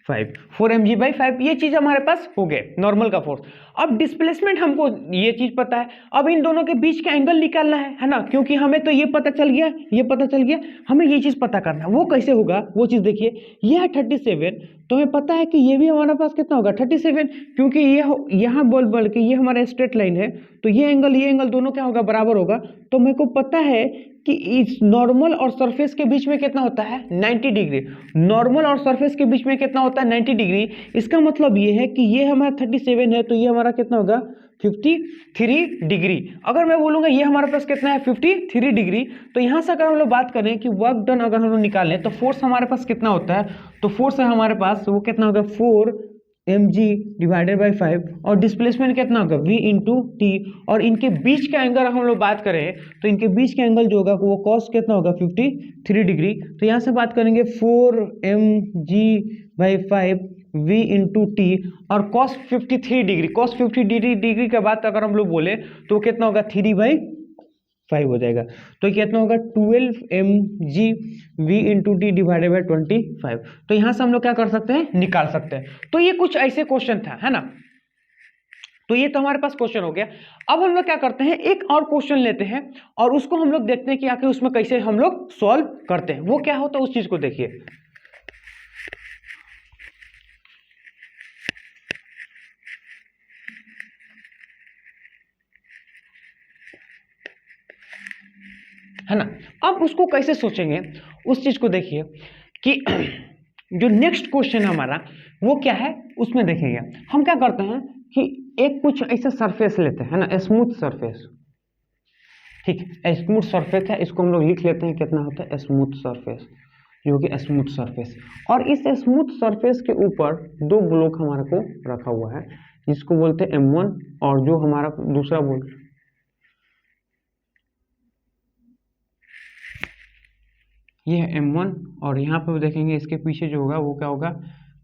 5, 4 mg by 5, ये चीज हमारे पास हो गए नॉर्मल का फोर्स। अब डिस्प्लेसमेंट हमको ये चीज पता है, अब इन दोनों के बीच का एंगल निकालना है ना। क्योंकि हमें तो ये पता चल गया, ये पता चल गया, हमें ये चीज पता करना है। वो कैसे होगा, वो चीज देखिए। ये है 37, तो हमें पता है कि ये भी हमारे पास कितना होगा 37, क्योंकि ये यहाँ बोल के ये हमारा स्ट्रेट लाइन है, तो ये एंगल दोनों क्या होगा, बराबर होगा। तो मेरे को पता है कि इस नॉर्मल और सरफेस के बीच में कितना होता है 90 डिग्री। नॉर्मल और सरफेस के बीच में कितना होता है 90 डिग्री। इसका मतलब ये है कि ये हमारा 37 है, तो ये हमारा कितना होगा 53 डिग्री। अगर मैं बोलूंगा ये हमारे पास कितना है 53 डिग्री, तो यहाँ से अगर हम लोग बात करें कि वर्क डन अगर हम लोग निकालें तो फोर्स हमारे पास कितना होता है, तो फोर्स है हमारे पास वो कितना होगा 4 mg डिवाइडेड बाई 5, और डिस्प्लेसमेंट कितना होगा v इंटू टी। और इनके बीच का एंगल हम लोग बात करें तो इनके बीच का एंगल जो होगा वो कॉस कितना होगा 53 डिग्री। तो यहाँ से बात करेंगे 4 mg by 5 v into T, और कॉस 53 डिग्री, कॉस 50 डिग्री के बाद अगर हम लोग बोले तो कितना होगा 3/5 हो जाएगा। तो कितना होगा 12 mg v into T divided by 25। तो यहां से हम लोग क्या कर सकते हैं, निकाल सकते हैं। तो ये कुछ ऐसे क्वेश्चन था, है ना। तो ये तो हमारे पास क्वेश्चन हो गया। अब हम लोग क्या करते हैं, एक और क्वेश्चन लेते हैं और उसको हम लोग देखते हैं कि आखिर उसमें कैसे हम लोग सॉल्व करते हैं। वो क्या होता है उस चीज को देखिए। है ना। अब उसको कैसे सोचेंगे उस चीज को देखिए कि जो नेक्स्ट क्वेश्चन हमारा वो क्या है उसमें देखेंगे। हम क्या करते हैं कि एक कुछ ऐसा सरफेस लेते हैं, है ना, स्मूथ सरफेस। ठीक, स्मूथ सरफेस है, इसको हम लोग लिख लेते हैं कितना होता है स्मूथ सरफेस, जो कि स्मूथ सरफेस। और इस स्मूथ सरफेस के ऊपर दो ब्लॉक हमारे को रखा हुआ है जिसको बोलते हैं M1 और जो हमारा दूसरा बोल ये है M1 और यहाँ पे देखेंगे इसके पीछे जो होगा वो क्या होगा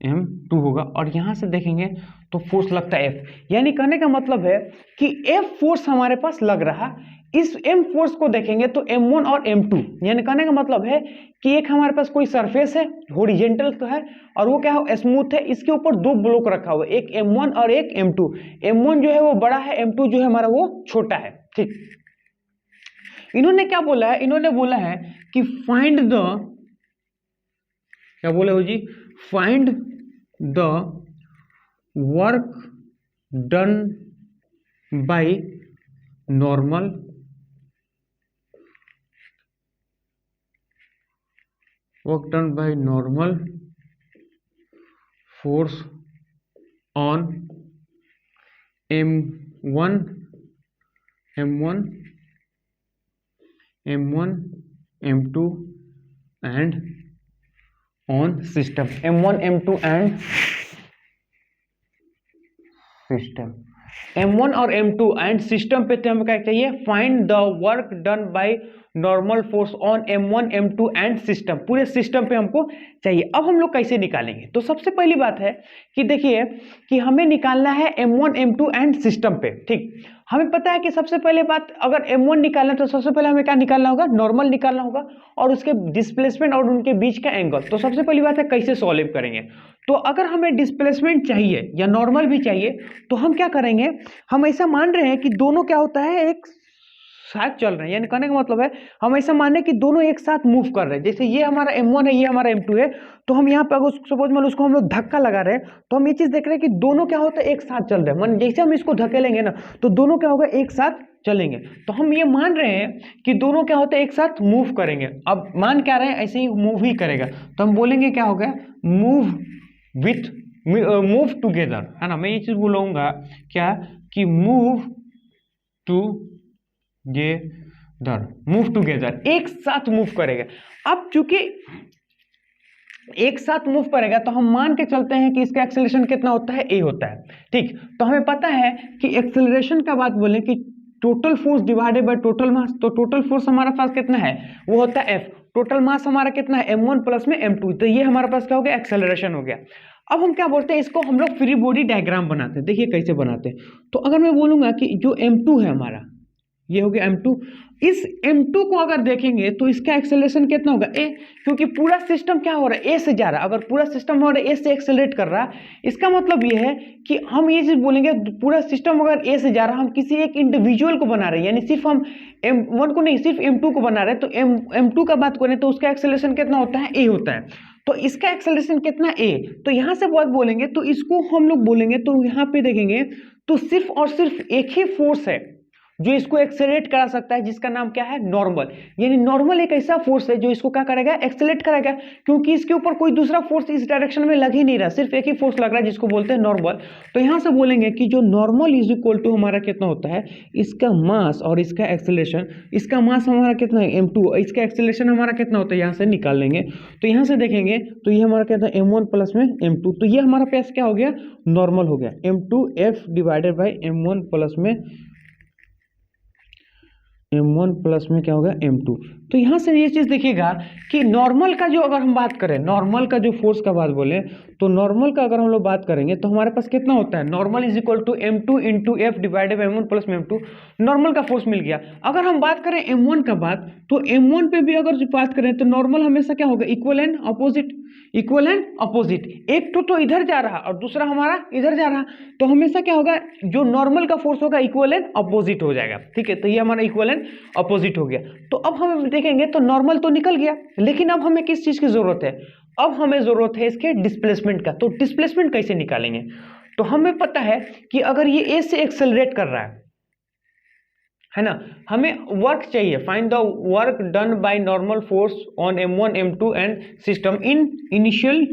M2 होगा। और यहाँ से देखेंगे तो फोर्स लगता है F, यानी कहने का मतलब है कि F फोर्स हमारे पास लग रहा। इस M फोर्स को देखेंगे तो M1 और M2, यानी कहने का मतलब है कि एक हमारे पास कोई सरफेस है हॉरिजॉन्टल तो है और वो क्या है स्मूथ है, इसके ऊपर दो ब्लॉक रखा हुआ है, एक M1 और एक M2। M1 जो है वो बड़ा है, M2 जो है हमारा वो छोटा है। ठीक, इन्होंने क्या बोला है, इन्होंने बोला है कि फाइंड द, क्या बोले हो जी, find the work done by normal force on M1 M2 and on system, M1 M2 and system, M1 और M2 एंड सिस्टम पे तो हमें क्या चाहिए, find the work done by normal force on M1 M2 and system, पूरे system पे हमको चाहिए। अब हम लोग कैसे निकालेंगे, तो सबसे पहली बात है कि देखिए कि हमें निकालना है M1 M2 एंड सिस्टम पे। ठीक, हमें पता है कि सबसे पहले बात अगर M1 निकालना है तो सबसे पहले हमें क्या निकालना होगा, नॉर्मल निकालना होगा और उसके डिस्प्लेसमेंट और उनके बीच का एंगल। तो सबसे पहली बात है कैसे सॉल्व करेंगे, तो अगर हमें डिस्प्लेसमेंट चाहिए या नॉर्मल भी चाहिए तो हम क्या करेंगे, हम ऐसा मान रहे हैं कि दोनों क्या होता है एक साथ चल रहे हैं, यानी कहने का मतलब है हम ऐसा मान रहे हैं कि दोनों एक साथ मूव कर रहे हैं। जैसे ये हमारा M1 है, ये हमारा M2 है, तो हम यहाँ पे अगर सपोज मान उसको हम लोग धक्का लगा रहे हैं तो हम ये चीज देख रहे हैं कि दोनों क्या होता है एक साथ चल रहे हैं। मान जैसे हम इसको धकेलेंगे ना तो दोनों क्या होगा एक साथ चलेंगे। तो हम ये मान रहे हैं कि दोनों क्या होता है एक साथ मूव करेंगे। अब मान क्या रहे हैं ऐसे ही मूव ही करेगा, तो हम बोलेंगे क्या होगा, मूव टुगेदर, है ना। मैं ये चीज बोलूंगा क्या कि मूव टुगेदर, एक साथ मूव करेगा। अब चूंकि एक साथ मूव करेगा तो हम मान के चलते हैं कि इसका एक्सेलरेशन कितना होता है, a होता है। ठीक, तो हमें पता है कि एक्सेलरेशन का बात बोलें कि total force divided by total mass, तो टोटल फोर्स हमारे पास कितना है वो होता है F, टोटल मास हमारा कितना है M1 प्लस में M2, तो ये हमारे पास क्या हो गया, एक्सेलरेशन हो गया। अब हम क्या बोलते हैं, इसको हम लोग फ्री बॉडी डायग्राम बनाते हैं। देखिए कैसे बनाते हैं, तो अगर मैं बोलूंगा कि जो M2 है हमारा, ये हो गया M2, इस M2 को अगर देखेंगे तो इसका एक्सेलरेशन कितना होगा a, क्योंकि पूरा सिस्टम क्या हो रहा है a से जा रहा है। अगर पूरा सिस्टम हो रहा है a से एक्सेलरेट कर रहा है, इसका मतलब ये है कि हम ये चीज बोलेंगे पूरा सिस्टम अगर a से जा रहा है, हम किसी एक इंडिविजुअल को बना रहे हैं, यानी सिर्फ हम M1 को नहीं सिर्फ M2 को बना रहे हैं। तो M2 का बात करें तो उसका एक्सेलरेशन कितना होता है, a होता है। तो इसका एक्सेलरेशन कितना a, तो यहां से बात बोलेंगे तो इसको हम लोग बोलेंगे, तो यहाँ पे देखेंगे तो सिर्फ और सिर्फ एक ही फोर्स है जो इसको एक्सेलरेट करा सकता है, जिसका नाम क्या है, नॉर्मल। यानी नॉर्मल एक ऐसा फोर्स है जो इसको क्या करेगा, एक्सेलरेट करेगा, क्योंकि इसके ऊपर कोई दूसरा फोर्स इस डायरेक्शन में लग ही नहीं रहा, सिर्फ एक ही फोर्स लग रहा है जिसको बोलते हैं नॉर्मल। तो यहां से बोलेंगे कि जो नॉर्मल इज इक्वल टू हमारा कितना होता है, इसका मास और इसका एक्सेलरेशन, इसका मास हमारा कितना है M2, इसका एक्सेलरेशन हमारा कितना होता है, यहाँ से निकाल लेंगे। तो यहाँ से देखेंगे तो ये हमारा क्या था, M1 प्लस में M2, तो ये हमारा पास क्या हो गया, नॉर्मल हो गया, M2F divided by M1 plus में M1 प्लस में क्या होगा, M2। तो यहाँ से ये चीज़ देखिएगा कि नॉर्मल का जो अगर हम बात करें, नॉर्मल का जो फोर्स का बात बोले तो नॉर्मल का अगर हम लोग बात करेंगे तो हमारे पास कितना होता है, normal is equal to M2 into F divided by M1 plus में M2, नॉर्मल का फोर्स मिल गया। अगर हम बात करें M1 का बात, तो M1 पे भी अगर बात करें तो नॉर्मल हमेशा क्या होगा, equal and opposite, equal and opposite, एक तो इधर जा रहा और दूसरा हमारा इधर जा रहा, तो हमेशा क्या होगा, जो नॉर्मल का फोर्स होगा इक्वल एंड अपोजिट हो जाएगा। ठीक है, तो ये हमारा इक्वल एंड अपोजिट हो गया। तो अब हम देखेंगे तो नॉर्मल तो निकल गया, लेकिन अब हमें किस चीज की जरूरत है, अब हमें जरूरत है इसके डिस्प्लेसमेंट का। तो डिस्प्लेसमेंट कैसे निकालेंगे, तो हमें पता है कि अगर ये ए से एक्सेलरेट कर रहा है ना, हमें वर्क चाहिए, find the work done by normal force on m1 m2 and system in initial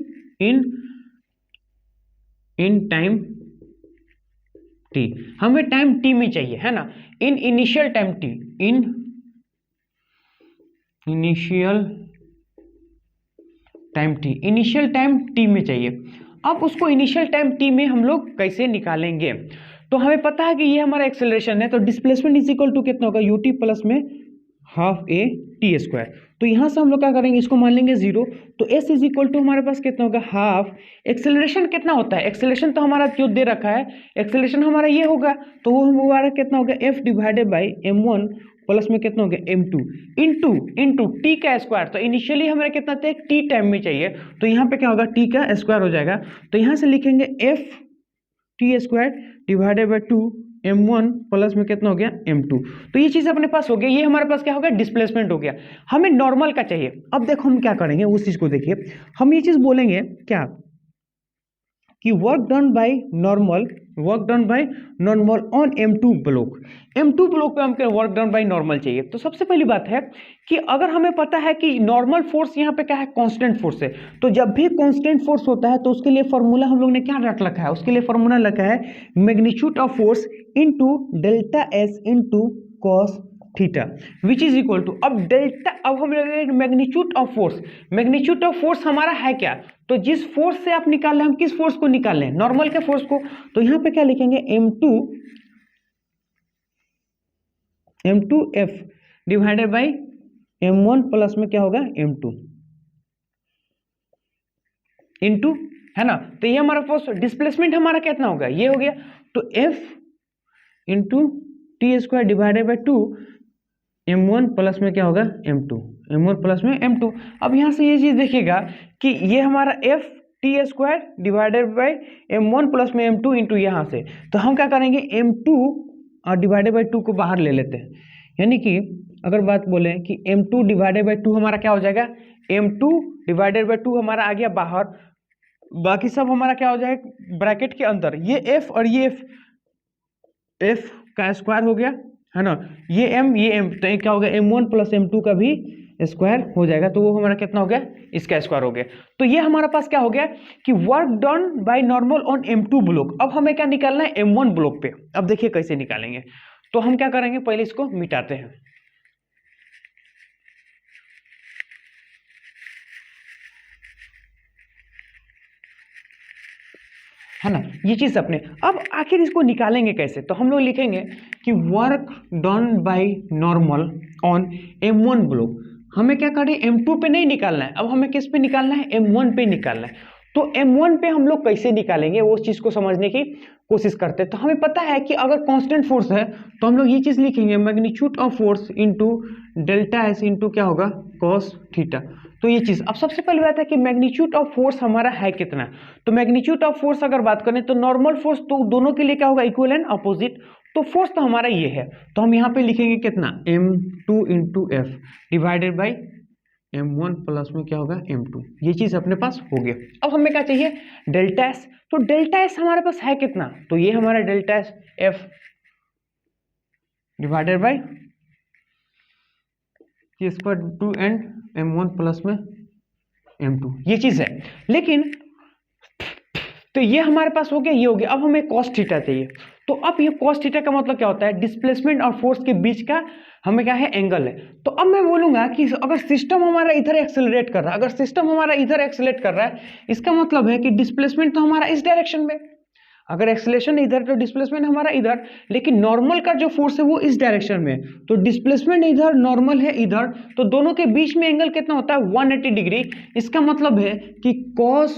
in time t, हमें टाइम t में चाहिए, है ना, in initial time t, in initial time t, initial time t में चाहिए। अब उसको इनिशियल टाइम t में हम लोग कैसे निकालेंगे, तो हमें पता है कि ये हमारा एक्सेलरेशन है, तो डिस्प्लेसमेंट इज इक्वल टू कितना होगा, ut प्लस में हाफ ए टी स्क्वायर। तो यहाँ से हम लोग क्या करेंगे, इसको मान लेंगे 0, तो s इज इक्वल टू हमारे पास कितना होगा, हाफ, एक्सेलरेशन कितना होता है, एक्सेलरेशन तो हमारा जो दे रखा है, एक्सेलरेशन हमारा ये होगा, तो वो हमारा कितना होगा, f divided by m1 plus में कितना हो गया m2 इंटू t का स्क्वायर। तो इनिशियली हमारे कितना थे, t टाइम में चाहिए, तो यहाँ पे क्या होगा, t का स्क्वायर हो जाएगा, तो यहाँ से लिखेंगे f T square divided by 2 m1 plus में कितना हो गया m2। तो ये चीज अपने पास हो गया, ये हमारे पास क्या हो गया, डिस्प्लेसमेंट हो गया। हमें नॉर्मल का चाहिए। अब देखो हम क्या करेंगे, उस चीज को देखिए, हम ये चीज बोलेंगे क्या कि work done by normal on m2 block, m2 block पे हमको वर्क डन बाय नॉर्मल चाहिए। तो सबसे पहली बात है कि अगर हमें पता है कि नॉर्मल फोर्स यहाँ पे क्या है, कांस्टेंट फोर्स है, तो जब भी कांस्टेंट फोर्स होता है तो उसके लिए फॉर्मूला हम लोग ने क्या रख रखा है, उसके लिए फॉर्मूला रखा है magnitude of force into delta S into cos theta which is equal to, अब डेल्टा, अब हम magnitude of force, magnitude of force हमारा है क्या, तो जिस फोर्स से आप निकाल रहे हैं, हम किस फोर्स को निकाल रहे हैं, नॉर्मल के फोर्स को, तो यहां पे क्या लिखेंगे, m2 f divided by m1 plus में क्या होगा m2 इनटू, है ना, तो ये हमारा फोर्स, डिस्प्लेसमेंट हमारा कितना होगा, ये हो गया, तो f into T square divided by 2 m1 plus में क्या होगा m2, m1 प्लस में m2। अब यहाँ से ये चीज देखिएगा कि ये हमारा f T square divided by m1 plus में m2 इंटू यहाँ से, तो हम क्या करेंगे m2 और डिवाइडेड बाई 2 को बाहर ले लेते हैं, यानी कि अगर बात बोले कि m2 डिवाइडेड बाई 2 हमारा क्या हो जाएगा, m2 डिवाइडेड बाई 2 हमारा आ गया बाहर, बाकी सब हमारा क्या हो जाएगा ब्रैकेट के अंदर, ये f और ये f का स्क्वायर हो गया, है ना, ये m ये m, तो क्या हो गया m1 प्लस m2 का भी स्क्वायर हो जाएगा, तो वो हमारा कितना हो गया, इसका स्क्वायर हो गया। तो ये हमारे पास क्या हो गया कि work done by normal on m2 block. अब हमें क्या निकालना है, m1 ब्लॉक पे। अब देखिए कैसे निकालेंगे, तो हम क्या करेंगे, पहले इसको मिटाते हैं, है ना, ये चीज अपने। अब आखिर इसको निकालेंगे कैसे, तो हम लोग लिखेंगे कि work done by normal on m1 block. हमें क्या करें, m2 पे नहीं निकालना है, अब हमें किस पे निकालना है, m1 पे निकालना है। तो m1 पे हम लोग कैसे निकालेंगे, वो चीज को समझने की कोशिश करते हैं। तो हमें पता है कि अगर कांस्टेंट फोर्स है तो हम लोग ये चीज लिखेंगे magnitude of force into delta S into क्या होगा कॉस थीटा। तो ये चीज, अब सबसे पहले बात है कि मैग्नीट्यूड ऑफ फोर्स हमारा है कितना, तो मैग्नीट्यूड ऑफ फोर्स अगर बात करें तो नॉर्मल फोर्स तो दोनों के लिए क्या होगा, इक्वल एंड अपोजिट, तो फोर्स तो हमारा ये है, तो हम यहाँ पे लिखेंगे कितना, m2 into F divided by m1 plus में क्या होगा m2, ये चीज अपने पास हो गया। अब हमें क्या चाहिए, डेल्टा एस, तो डेल्टा एस हमारे पास है कितना, तो ये हमारा delta S F divided by T square 2 and m1 plus में m2, ये चीज है। लेकिन तो ये हमारे पास हो गया, ये हो गया। अब हमें कॉस थीटा चाहिए, तो अब ये कॉस थीटा का मतलब क्या होता है, डिस्प्लेसमेंट और फोर्स के बीच का हमें क्या है, एंगल है। तो अब मैं बोलूंगा कि अगर सिस्टम हमारा इधर एक्सेलरेट कर रहा है, अगर सिस्टम हमारा इधर एक्सेलरेट कर रहा है, इसका मतलब है कि डिस्प्लेसमेंट तो हमारा इस डायरेक्शन में, अगर एक्सेलरेशन इधर तो डिस्प्लेसमेंट हमारा इधर, लेकिन नॉर्मल का जो फोर्स है वो इस डायरेक्शन में, तो डिस्प्लेसमेंट इधर, नॉर्मल है इधर, तो दोनों के बीच में एंगल कितना होता है, 180 डिग्री। इसका मतलब है कि cos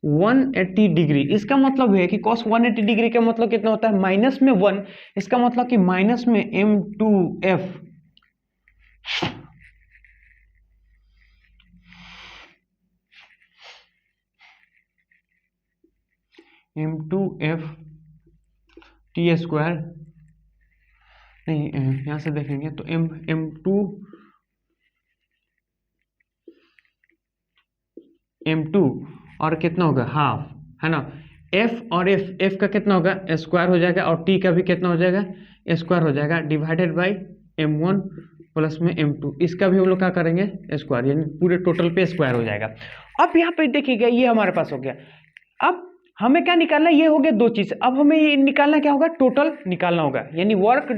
180 डिग्री, इसका मतलब है कि cos 180 डिग्री का मतलब कितना होता है, माइनस में 1, इसका मतलब कि माइनस में m2f m2f टी स्क्वायर, नहीं यहां से देखेंगे तो m2 और कितना होगा हाफ, है ना, एफ और एफ का कितना होगा स्क्वायर हो जाएगा, और टी का भी कितना हो जाएगा स्क्वायर हो जाएगा, डिवाइडेड बाई m1 प्लस में m2, इसका भी हम लोग क्या करेंगे स्क्वायर, यानी पूरे टोटल पे स्क्वायर हो जाएगा। अब यहाँ पे देखिएगा ये हमारे पास हो गया। अब हमें क्या निकालना है, ये हो गया दो चीज। अब हमें ये निकालना क्या होगा, टोटल निकालना होगा, यानी work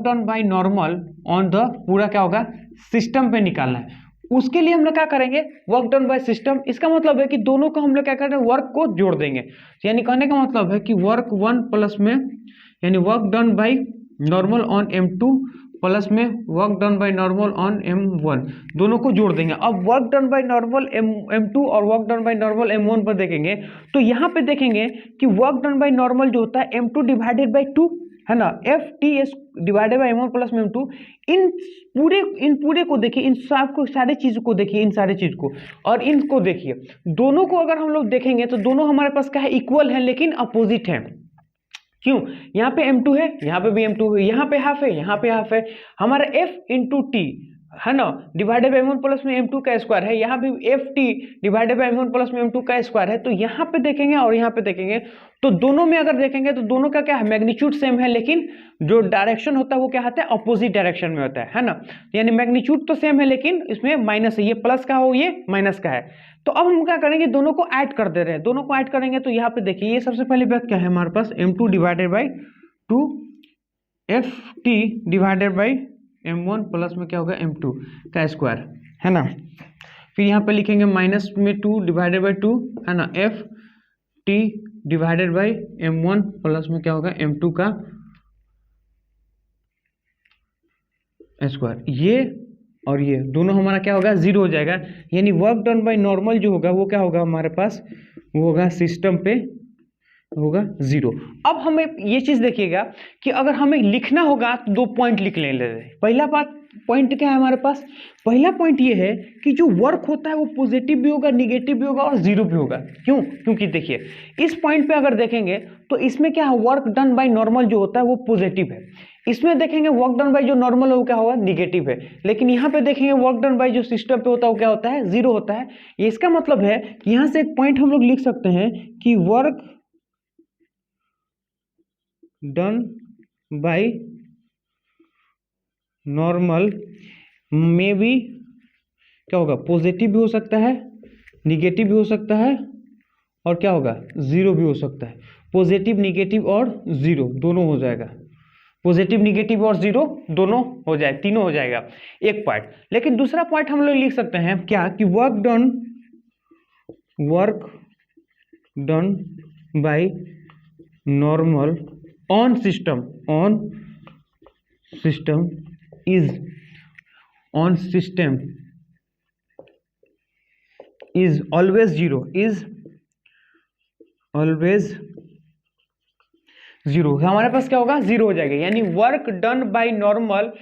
done by normal on the पूरा क्या होगा सिस्टम पे निकालना है। उसके लिए हम लोग क्या करेंगे, वर्क डन बाय सिस्टम। इसका मतलब है कि दोनों को हम लोग क्या करेंगे, वर्क को जोड़ देंगे। यानी कहने का मतलब है कि वर्क 1 प्लस में, यानी work done by normal on m2 plus में work done by normal on m1, दोनों को जोड़ देंगे। अब work done by normal m2 और work done by normal m1 पर देखेंगे तो यहाँ पे देखेंगे कि वर्क डन बाय नॉर्मल जो होता है m2 डिवाइडेड बाय 2 है ना, FTS divided by m1 plus में m2। इन पूरे को देखिए, इन सबको सारे चीज को देखिए, इन सारे चीज को और इनको देखिए, दोनों को अगर हम लोग देखेंगे तो दोनों हमारे पास क्या है इक्वल है, लेकिन अपोजिट है। क्यों, यहाँ पे m2 है, यहाँ पे भी m2 है, यहाँ पे हाफ है, यहाँ पे हाफ है। हमारा f इंटू टी है ना, डिवाइडेड बाई m1 प्लस में m2 का स्क्वायर है, यहाँ भी ft divided by m1 plus में m2 का स्क्वायर है। तो यहाँ पे देखेंगे और यहाँ पे देखेंगे तो दोनों में अगर देखेंगे तो दोनों का क्या है मैग्नीट्यूड सेम है, लेकिन जो डायरेक्शन होता है वो क्या होता है अपोजिट डायरेक्शन में होता है ना। यानी मैग्नीट्यूड तो सेम है लेकिन इसमें माइनस है, ये प्लस का हो ये माइनस का है। तो अब हम क्या करेंगे, दोनों को ऐड कर दे रहे हैं, दोनों को ऐड करेंगे तो यहाँ पे देखिए ये सबसे पहले बात क्या है हमारे पास m2 divided by 2 ft divided by m1 plus में क्या होगा m2 का स्क्वायर है ना। फिर यहाँ पे लिखेंगे माइनस में 2 डिवाइडेड बाई 2 है ना, f t divided by m1 plus में क्या होगा m2 का स्क्वायर। ये और ये दोनों हमारा क्या होगा जीरो हो जाएगा, यानी वर्क डन बाय नॉर्मल जो होगा वो क्या होगा हमारे पास, वो होगा सिस्टम पे होगा जीरो। अब हमें ये चीज देखिएगा कि अगर हमें लिखना होगा तो दो पॉइंट लिख लें। पहला बात पॉइंट क्या है हमारे पास, पहला पॉइंट ये है कि जो वर्क होता है वो पॉजिटिव भी होगा, निगेटिव भी होगा और जीरो भी होगा। क्यों, क्योंकि देखिए इस पॉइंट पे अगर देखेंगे तो इसमें क्या है वर्क डन बाय नॉर्मल जो होता है वो पॉजिटिव है, इसमें देखेंगे वर्क डन बाय जो नॉर्मल है वो क्या होगा निगेटिव है, लेकिन यहाँ पे देखेंगे वर्क डन बाय जो सिस्टम पे होता है वो क्या होता है जीरो होता है। इसका मतलब है कि यहाँ से एक पॉइंट हम लोग लिख सकते हैं कि वर्क डन बाय नॉर्मल में भी क्या होगा पॉजिटिव भी हो सकता है, निगेटिव भी हो सकता है और क्या होगा जीरो भी हो सकता है। पॉजिटिव निगेटिव और जीरो दोनों हो जाएगा, पॉजिटिव निगेटिव और जीरो दोनों हो जाए, तीनों हो जाएगा एक पॉइंट। लेकिन दूसरा पॉइंट हम लोग लिख सकते हैं क्या कि work done by normal on system is always zero, is always zero. हमारे पास क्या होगा जीरो हो जाएगा, यानी वर्क डन बाय नॉर्मल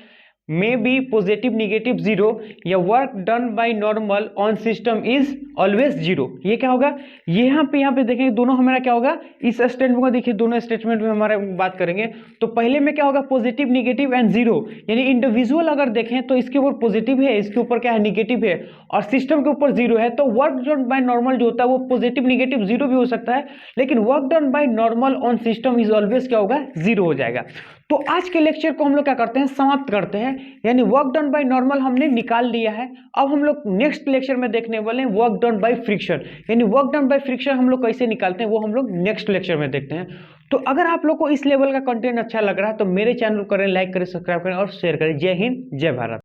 में बी पॉजिटिव निगेटिव जीरो या work done by normal on system is always zero. ये क्या होगा, ये यहाँ पे देखेंगे दोनों हमारा क्या होगा, इस स्टेटमेंट को देखिए दोनों स्टेटमेंट में हमारा बात करेंगे तो पहले में क्या होगा पॉजिटिव निगेटिव एंड जीरो, यानी इंडिविजुअल अगर देखें तो इसके ऊपर पॉजिटिव है, इसके ऊपर क्या है निगेटिव है और सिस्टम के ऊपर जीरो है। तो वर्क डन बाय नॉर्मल जो होता है वो पॉजिटिव निगेटिव जीरो भी हो सकता है, लेकिन work done by normal on system is always क्या होगा जीरो हो जाएगा। तो आज के लेक्चर को हम लोग क्या करते हैं समाप्त करते हैं, यानी वर्क डन बाय नॉर्मल हमने निकाल लिया है। अब हम लोग नेक्स्ट लेक्चर में देखने वाले हैं वर्क डन बाय फ्रिक्शन, यानी वर्क डन बाय फ्रिक्शन हम लोग कैसे निकालते हैं वो हम लोग नेक्स्ट लेक्चर में देखते हैं। तो अगर आप लोग को इस लेवल का कंटेंट अच्छा लग रहा है तो मेरे चैनल को करें लाइक करें सब्सक्राइब करें और शेयर करें। जय हिंद जय भारत।